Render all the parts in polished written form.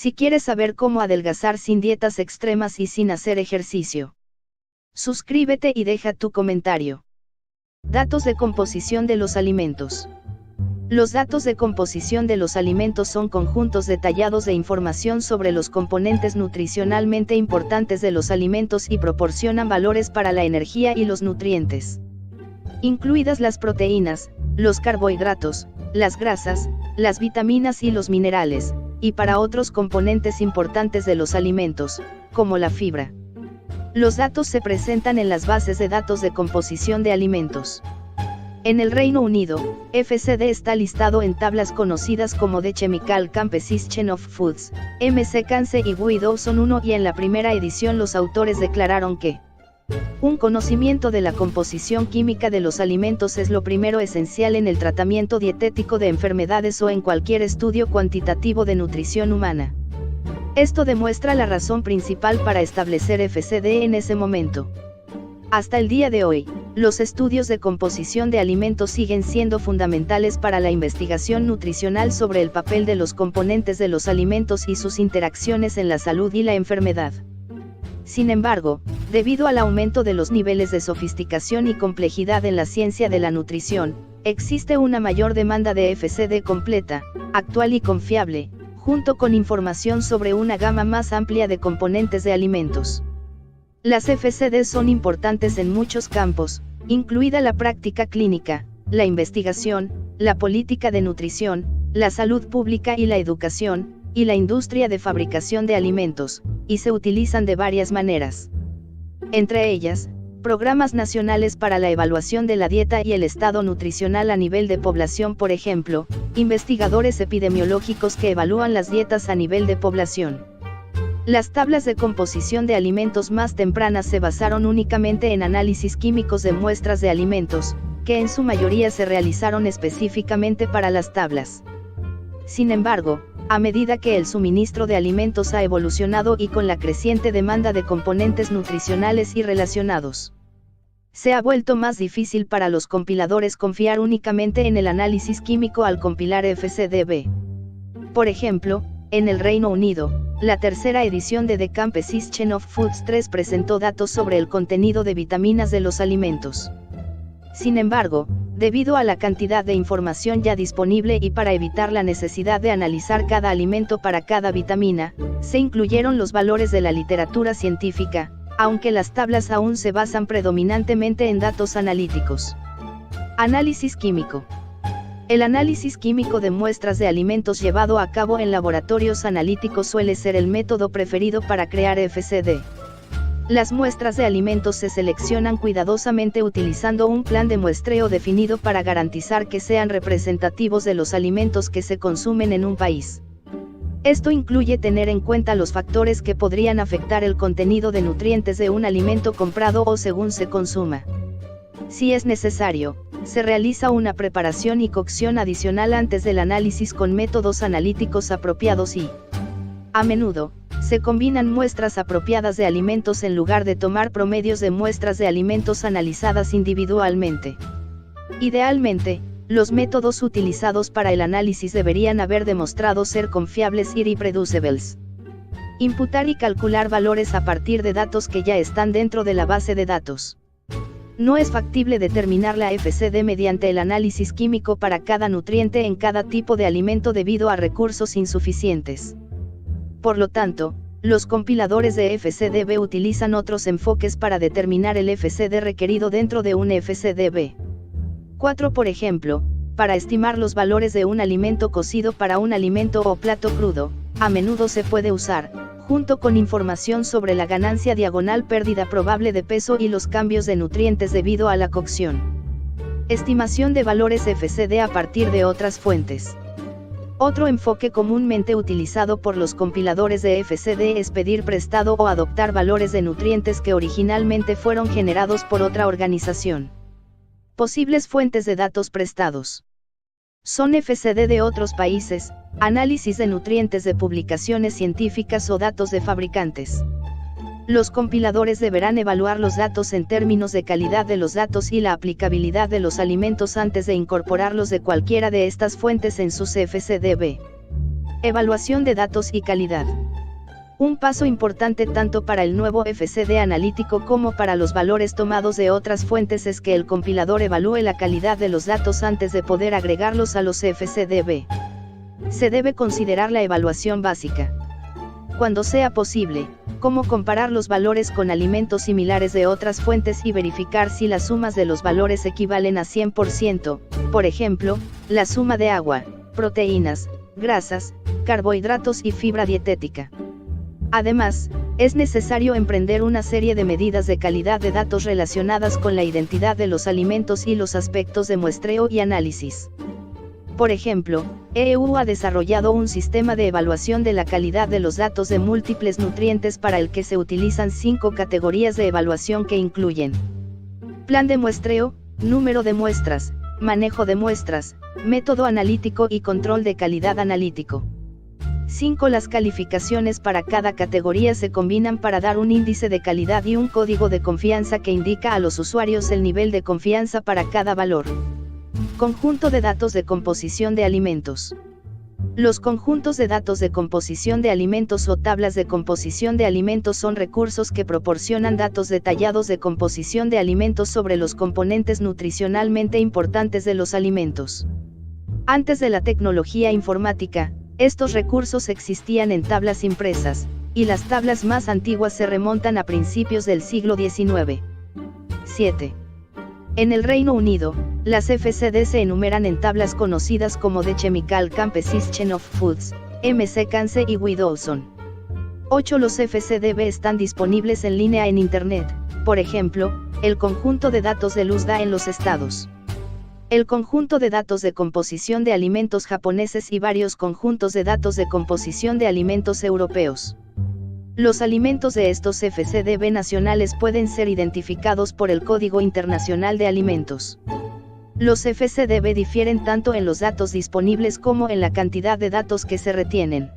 Si quieres saber cómo adelgazar sin dietas extremas y sin hacer ejercicio, suscríbete y deja tu comentario. Datos de composición de los alimentos. Los datos de composición de los alimentos son conjuntos detallados de información sobre los componentes nutricionalmente importantes de los alimentos y proporcionan valores para la energía y los nutrientes, incluidas las proteínas, los carbohidratos, las grasas, las vitaminas y los minerales, y para otros componentes importantes de los alimentos, como la fibra. Los datos se presentan en las bases de datos de composición de alimentos. En el Reino Unido, FCD está listado en tablas conocidas como The Chemical Composition of Foods, MC-CANCE y GUI 2.1 y en la primera edición los autores declararon que un conocimiento de la composición química de los alimentos es lo primero esencial en el tratamiento dietético de enfermedades o en cualquier estudio cuantitativo de nutrición humana. Esto demuestra la razón principal para establecer FCD en ese momento. Hasta el día de hoy, los estudios de composición de alimentos siguen siendo fundamentales para la investigación nutricional sobre el papel de los componentes de los alimentos y sus interacciones en la salud y la enfermedad. Sin embargo, debido al aumento de los niveles de sofisticación y complejidad en la ciencia de la nutrición, existe una mayor demanda de FCD completa, actual y confiable, junto con información sobre una gama más amplia de componentes de alimentos. Las FCD son importantes en muchos campos, incluida la práctica clínica, la investigación, la política de nutrición, la salud pública y la educación, y la industria de fabricación de alimentos, y se utilizan de varias maneras. Entre ellas, programas nacionales para la evaluación de la dieta y el estado nutricional a nivel de población, por ejemplo, investigadores epidemiológicos que evalúan las dietas a nivel de población. Las tablas de composición de alimentos más tempranas se basaron únicamente en análisis químicos de muestras de alimentos, que en su mayoría se realizaron específicamente para las tablas. Sin embargo, a medida que el suministro de alimentos ha evolucionado y con la creciente demanda de componentes nutricionales y relacionados, se ha vuelto más difícil para los compiladores confiar únicamente en el análisis químico al compilar FCDB. Por ejemplo, en el Reino Unido, la tercera edición de The Composition of Foods 3 presentó datos sobre el contenido de vitaminas de los alimentos. Sin embargo, debido a la cantidad de información ya disponible y para evitar la necesidad de analizar cada alimento para cada vitamina, se incluyeron los valores de la literatura científica, aunque las tablas aún se basan predominantemente en datos analíticos. Análisis químico. El análisis químico de muestras de alimentos llevado a cabo en laboratorios analíticos suele ser el método preferido para crear FCD. Las muestras de alimentos se seleccionan cuidadosamente utilizando un plan de muestreo definido para garantizar que sean representativos de los alimentos que se consumen en un país. Esto incluye tener en cuenta los factores que podrían afectar el contenido de nutrientes de un alimento comprado o según se consuma. Si es necesario, se realiza una preparación y cocción adicional antes del análisis con métodos analíticos apropiados y, a menudo, se combinan muestras apropiadas de alimentos en lugar de tomar promedios de muestras de alimentos analizadas individualmente. Idealmente, los métodos utilizados para el análisis deberían haber demostrado ser confiables y reproducibles. Imputar y calcular valores a partir de datos que ya están dentro de la base de datos. No es factible determinar la FCD mediante el análisis químico para cada nutriente en cada tipo de alimento debido a recursos insuficientes. Por lo tanto, los compiladores de FCDB utilizan otros enfoques para determinar el FCD requerido dentro de un FCDB. 4. Por ejemplo, para estimar los valores de un alimento cocido para un alimento o plato crudo, a menudo se puede usar, junto con información sobre la ganancia diagonal pérdida probable de peso y los cambios de nutrientes debido a la cocción. Estimación de valores FCD a partir de otras fuentes. Otro enfoque comúnmente utilizado por los compiladores de FCD es pedir prestado o adoptar valores de nutrientes que originalmente fueron generados por otra organización. Posibles fuentes de datos prestados son FCD de otros países, análisis de nutrientes de publicaciones científicas o datos de fabricantes. Los compiladores deberán evaluar los datos en términos de calidad de los datos y la aplicabilidad de los alimentos antes de incorporarlos de cualquiera de estas fuentes en sus FCDB. Evaluación de datos y calidad. Un paso importante tanto para el nuevo FCD analítico como para los valores tomados de otras fuentes es que el compilador evalúe la calidad de los datos antes de poder agregarlos a los FCDB. Se debe considerar la evaluación básica. Cuando sea posible, cómo comparar los valores con alimentos similares de otras fuentes y verificar si las sumas de los valores equivalen a 100%, por ejemplo, la suma de agua, proteínas, grasas, carbohidratos y fibra dietética. Además, es necesario emprender una serie de medidas de calidad de datos relacionadas con la identidad de los alimentos y los aspectos de muestreo y análisis. Por ejemplo, EU ha desarrollado un sistema de evaluación de la calidad de los datos de múltiples nutrientes para el que se utilizan 5 categorías de evaluación que incluyen: plan de muestreo, número de muestras, manejo de muestras, método analítico y control de calidad analítico. 5. Las calificaciones para cada categoría se combinan para dar un índice de calidad y un código de confianza que indica a los usuarios el nivel de confianza para cada valor. Conjunto de datos de composición de alimentos. Los conjuntos de datos de composición de alimentos o tablas de composición de alimentos son recursos que proporcionan datos detallados de composición de alimentos sobre los componentes nutricionalmente importantes de los alimentos. Antes de la tecnología informática, estos recursos existían en tablas impresas, y las tablas más antiguas se remontan a principios del siglo XIX. 7. En el Reino Unido, las FCD se enumeran en tablas conocidas como The Chemical Composition of Foods, MC Canse y Widowson. 8. Los FCDB están disponibles en línea en Internet, por ejemplo, el conjunto de datos del USDA en los estados. El conjunto de datos de composición de alimentos japoneses y varios conjuntos de datos de composición de alimentos europeos. Los alimentos de estos FCDB nacionales pueden ser identificados por el Código Internacional de Alimentos. Los FCDB difieren tanto en los datos disponibles como en la cantidad de datos que se retienen.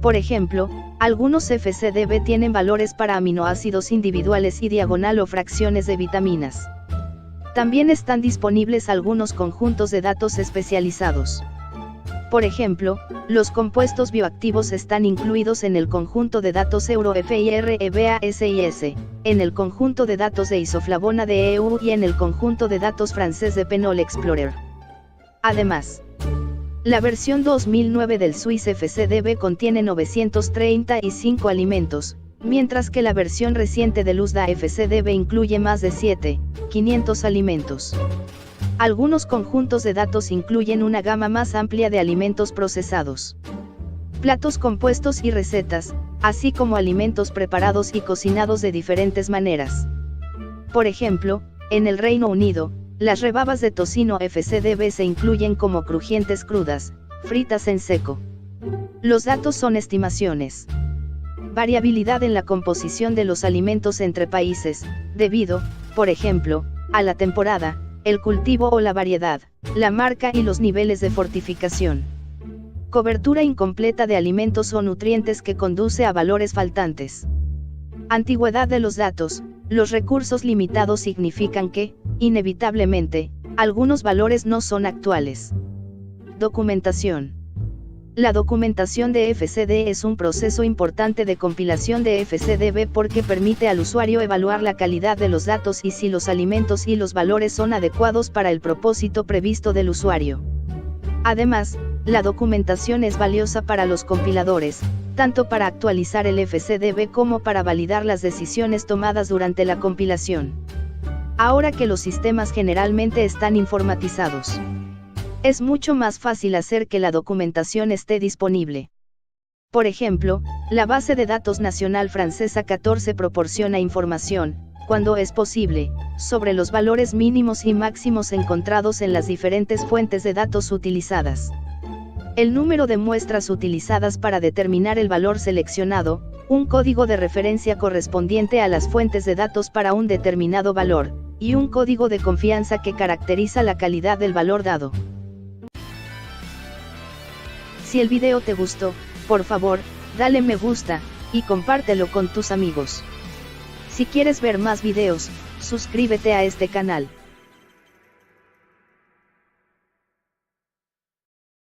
Por ejemplo, algunos FCDB tienen valores para aminoácidos individuales y diagonal o fracciones de vitaminas. También están disponibles algunos conjuntos de datos especializados. Por ejemplo, los compuestos bioactivos están incluidos en el conjunto de datos EURO-FIRE-BASIS, en el conjunto de datos de isoflavona de EU y en el conjunto de datos francés de Penol Explorer. Además, la versión 2009 del Swiss FCDB contiene 935 alimentos, mientras que la versión reciente del USDA FCDB incluye más de 500 alimentos. Algunos conjuntos de datos incluyen una gama más amplia de alimentos procesados, platos compuestos y recetas, así como alimentos preparados y cocinados de diferentes maneras. Por ejemplo, en el Reino Unido, las rebabas de tocino FCDB se incluyen como crujientes crudas, fritas en seco. Los datos son estimaciones. Variabilidad en la composición de los alimentos entre países, debido, por ejemplo, a la temporada, el cultivo o la variedad, la marca y los niveles de fortificación. Cobertura incompleta de alimentos o nutrientes que conduce a valores faltantes. Antigüedad de los datos. Los recursos limitados significan que, inevitablemente, algunos valores no son actuales. Documentación. La documentación de FCD es un proceso importante de compilación de FCDB porque permite al usuario evaluar la calidad de los datos y si los alimentos y los valores son adecuados para el propósito previsto del usuario. Además, la documentación es valiosa para los compiladores, tanto para actualizar el FCDB como para validar las decisiones tomadas durante la compilación. Ahora que los sistemas generalmente están informatizados, es mucho más fácil hacer que la documentación esté disponible. Por ejemplo, la base de datos nacional francesa 14 proporciona información, cuando es posible, sobre los valores mínimos y máximos encontrados en las diferentes fuentes de datos utilizadas. El número de muestras utilizadas para determinar el valor seleccionado, un código de referencia correspondiente a las fuentes de datos para un determinado valor, y un código de confianza que caracteriza la calidad del valor dado. Si el video te gustó, por favor, dale me gusta, y compártelo con tus amigos. Si quieres ver más videos, suscríbete a este canal.